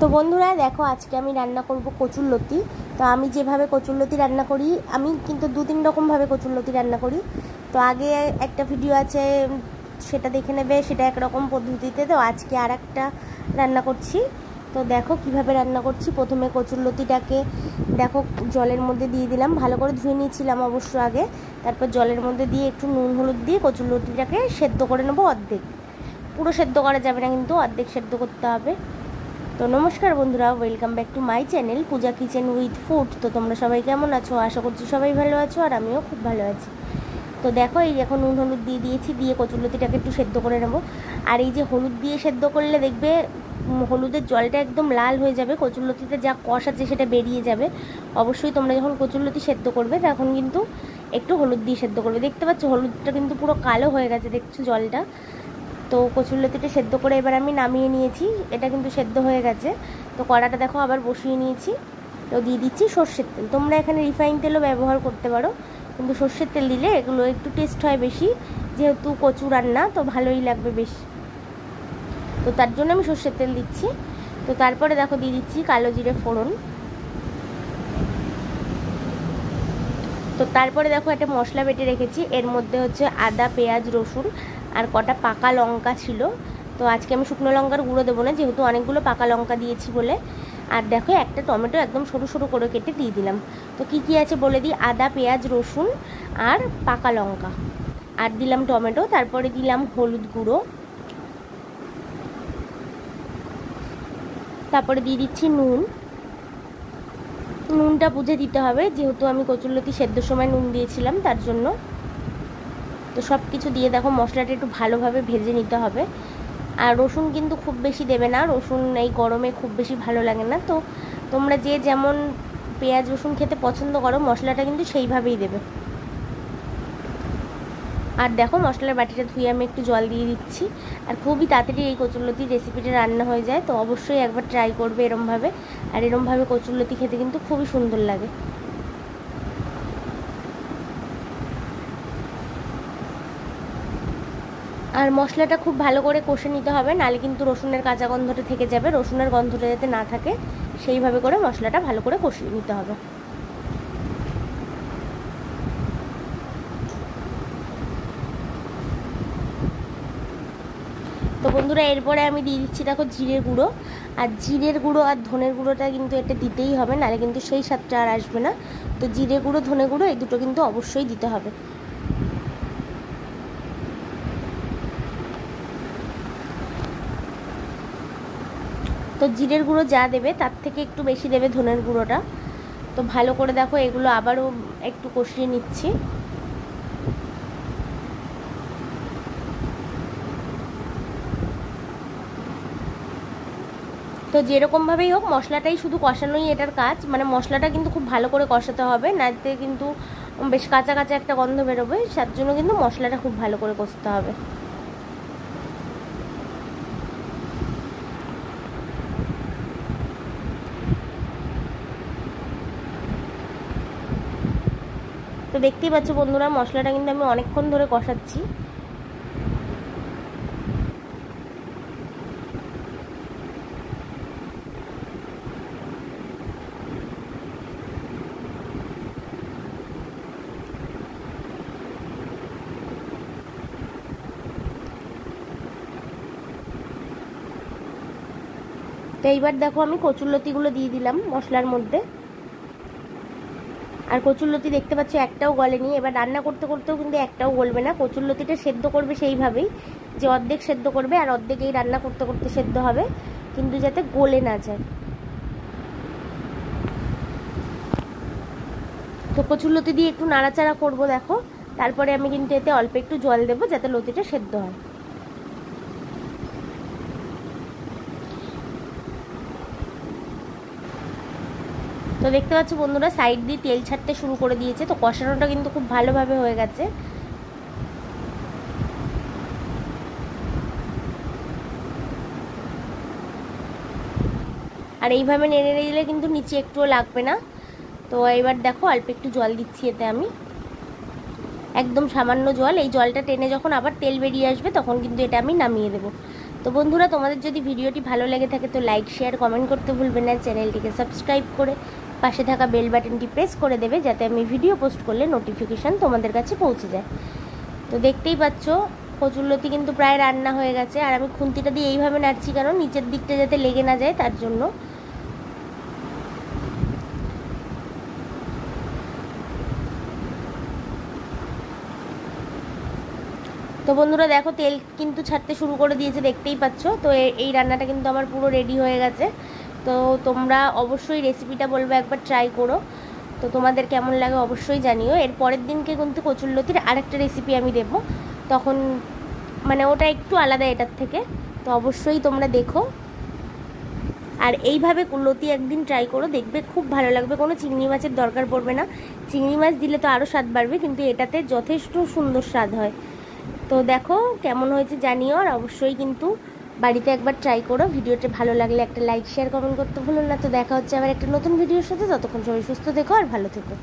তো বন্ধুরা দেখো, আজকে আমি রান্না করব কচুরলতি। তো আমি যেভাবে কচুরলতি রান্না করি, আমি কিন্তু 2-3 রকমভাবে কচুরলতি রান্না করি। তো আগে একটা ভিডিও আছে, সেটা দেখে নেবে, সেটা একরকম পদ্ধতিতে। তো আজকে আর একটা রান্না করছি। তো দেখো কিভাবে রান্না করছি। প্রথমে কচুরলতিটাকে দেখো জলের মধ্যে দিয়ে দিলাম, ভালো করে ধুয়ে নিয়েছিলাম অবশ্য আগে। তারপর জলের মধ্যে দিয়ে একটু নুন হলুদ দিয়ে কচুরলতিটাকে সেদ্ধ করে নেবো অর্ধেক। পুরো সেদ্ধ করা যাবে না, কিন্তু অর্ধেক সেদ্ধ করতে হবে। তো নমস্কার বন্ধুরা, welcome back to my channel Puja kitchen with food. তো তোমরা সবাই কেমন আছো? আশা করছি সবাই ভালো আছো, আর আমিও খুব ভালো আছি। তো দেখো, এই এখন নুন হলুদ দিয়ে দিয়েছি, দিয়ে কচুরলতিটাকে একটু সেদ্ধ করে নেবো। আর এই যে হলুদ দিয়ে সেদ্ধ করলে দেখবে হলুদের জলটা একদম লাল হয়ে যাবে, কচুরলতিতে যা কষ আছে সেটা বেরিয়ে যাবে। অবশ্যই তোমরা যখন কচুরলতি সেদ্ধ করবে তখন কিন্তু একটু হলুদ দিয়ে সেদ্ধ করবে। দেখতে পাচ্ছ হলুদটা কিন্তু পুরো কালো হয়ে গেছে, দেখছো জলটা। তো কচুরলতিটা সেদ্ধ করে এবার আমি নামিয়ে নিয়েছি, এটা কিন্তু সেদ্ধ হয়ে গেছে। তো কড়াটা দেখো আবার বসিয়ে নিয়েছি। তো দিয়ে দিচ্ছি সর্ষের তেল। তোমরা এখানে রিফাইন তেলও ব্যবহার করতে পারো, কিন্তু সর্ষের তেল দিলে এগুলো একটু টেস্ট হয় বেশি, যেহেতু কচু রান্না তো ভালোই লাগবে বেশ। তো তার জন্য আমি সর্ষের তেল দিচ্ছি। তো তারপরে দেখো দিয়ে দিচ্ছি কালো জিরে ফোড়ন। তো তারপরে দেখো একটা মশলা বেটে রেখেছি, এর মধ্যে হচ্ছে আদা, পেঁয়াজ, রসুন আর কটা পাকা লঙ্কা ছিল। তো আজকে আমি শুকনো লঙ্কার গুঁড়ো দেবো না, যেহেতু অনেকগুলো পাকা লঙ্কা দিয়েছি বলে। আর দেখো একটা টমেটো একদম সরু সরু করে কেটে দিয়ে দিলাম। তো কি কি আছে বলে দিই, আদা, পেঁয়াজ, রসুন আর পাকা লঙ্কা, আর দিলাম টমেটো। তারপরে দিলাম হলুদ গুঁড়ো, তারপরে দিয়ে দিচ্ছি নুন। নুনটা বুঝে দিতে হবে, যেহেতু আমি কচুরলতি সেদ্ধর সময় নুন দিয়েছিলাম তার জন্য। তো সব কিছু দিয়ে দেখো মশলাটা একটু ভালোভাবে ভেজে নিতে হবে। আর রসুন কিন্তু খুব বেশি দেবে না, রসুন এই গরমে খুব বেশি ভালো লাগে না। তো তোমরা যে যেমন পেঁয়াজ রসুন খেতে পছন্দ করো, মশলাটা কিন্তু সেইভাবেই দেবে। আর দেখো মশলার বাটিটা ধুয়ে আমি একটু জল দিয়ে দিচ্ছি। আর খুবই তাড়াতাড়ি এই কচুরলতির রেসিপিটা রান্না হয়ে যায়, তো অবশ্যই একবার ট্রাই করবে এরমভাবে। আর এরমভাবে কচুরলতি খেতে কিন্তু খুবই সুন্দর লাগে। আর মশলাটা খুব ভালো করে কষে নিতে হবে, নাহলে কিন্তু রসুনের কাঁচা গন্ধটা থেকে যাবে। রসুনের গন্ধটা যাতে না থাকে সেইভাবে করে মশলাটা ভালো করে কষিয়ে নিতে হবে। তো বন্ধুরা এরপরে আমি দিয়ে দিচ্ছি দেখো জিরের গুঁড়ো। আর জিরের গুঁড়ো আর ধনের গুঁড়োটা কিন্তু এটা দিতেই হবে, নাহলে কিন্তু সেই স্বাদটা আর আসবে না। তো জিরে গুঁড়ো ধনে গুঁড়ো এই দুটো কিন্তু অবশ্যই দিতে হবে। তো জিরের গুঁড়ো যা দেবে তার থেকে একটু বেশি দেবে ধনের গুঁড়োটা। তো ভালো করে দেখো এগুলো আবারও একটু কষিয়ে নিচ্ছি। তো যেরকমভাবেই হোক মশলাটাই শুধু কষানোই এটার কাজ, মানে মশলাটা কিন্তু খুব ভালো করে কষাতে হবে, নাতে কিন্তু বেশ কাঁচা কাঁচা একটা গন্ধ বেরোবে। তার জন্য কিন্তু মশলাটা খুব ভালো করে কষতে হবে। তো দেখতেই পাচ্ছ বন্ধুরা, মশলাটা কিন্তু আমি অনেকক্ষণ ধরে কষাচ্ছি। তো এইবার দেখো আমি কচুরলতিগুলো দিয়ে দিলাম মশলার মধ্যে। আর কচুরলতি দেখতে পাচ্ছ একটাও গলেনি। এবার রান্না করতে করতেও কিন্তু একটাও গলবে না। কচুরলতিটা সেদ্ধ করবে সেইভাবেই, যে অর্ধেক সেদ্ধ করবে আর অর্ধেক এই রান্না করতে করতে সেদ্ধ হবে, কিন্তু যাতে গলে না যায়। তো কচুরলতি দিয়ে একটু নাড়াচাড়া করবো দেখো। তারপরে আমি কিন্তু এতে অল্প একটু জল দেবো, যাতে লতিটা সেদ্ধ হয়। তো দেখতে পাচ্ছ বন্ধুরা, সাইড দিয়ে তেল ছাড়তে শুরু করে দিয়েছে। তো কষানোটা কিন্তু খুব ভালোভাবে হয়ে গেছে। আর এইভাবে নেড়ে দিলে কিন্তু নিচে একটুও লাগবে না। তো এবার দেখো অল্প একটু জল দিচ্ছি এতে আমি, একদম সামান্য জল। এই জলটা টেনে যখন আবার তেল বেরিয়ে আসবে তখন কিন্তু এটা আমি নামিয়ে দেবো। তো বন্ধুরা, তোমাদের যদি ভিডিওটি ভালো লেগে থাকে তো লাইক, শেয়ার, কমেন্ট করতে ভুলবেন না। চ্যানেলটিকে সাবস্ক্রাইব করে পাশে থাকা বেল বাটনটি প্রেস করে দেবে, যাতে আমি ভিডিও পোস্ট করলে নোটিফিকেশান তোমাদের কাছে পৌঁছে যায়। তো দেখতেই পাচ্ছ কচুরলতি কিন্তু প্রায় রান্না হয়ে গেছে। আর আমি খুন্তিটা দিয়ে এইভাবে নাড়ছি, কারণ নিচের দিকটা যাতে লেগে না যায় তার জন্য। তো বন্ধুরা দেখো, তেল কিন্তু ছাড়তে শুরু করে দিয়েছে, দেখতেই পাচ্ছ। তো এই রান্নাটা কিন্তু আমার পুরো রেডি হয়ে গেছে। তো তোমরা অবশ্যই রেসিপিটা বলবে একবার ট্রাই করো। তো তোমাদের কেমন লাগে অবশ্যই জানিও। এর পরের দিনকে কিন্তু কচুরলতির আরেকটা রেসিপি আমি দেবো, তখন মানে ওটা একটু আলাদা এটার থেকে। তো অবশ্যই তোমরা দেখো, আর এইভাবে লতি একদিন ট্রাই করো, দেখবে খুব ভালো লাগবে। কোনো চিংড়ি মাছের দরকার পড়বে না, চিংড়ি মাছ দিলে তো আরও স্বাদ বাড়বে, কিন্তু এটাতে যথেষ্ট সুন্দর স্বাদ হয়। তো দেখো কেমন হয়েছে জানিও, আর অবশ্যই কিন্তু বাড়িতে একবার ট্রাই করো। ভিডিওটা ভালো লাগলে একটা লাইক, শেয়ার, কমেন্ট করতে ভুলো না। তো দেখা হচ্ছে আবার একটা নতুন ভিডিওর সাথে। ততক্ষণ সবাই সুস্থ থেকো আর ভালো থেকো।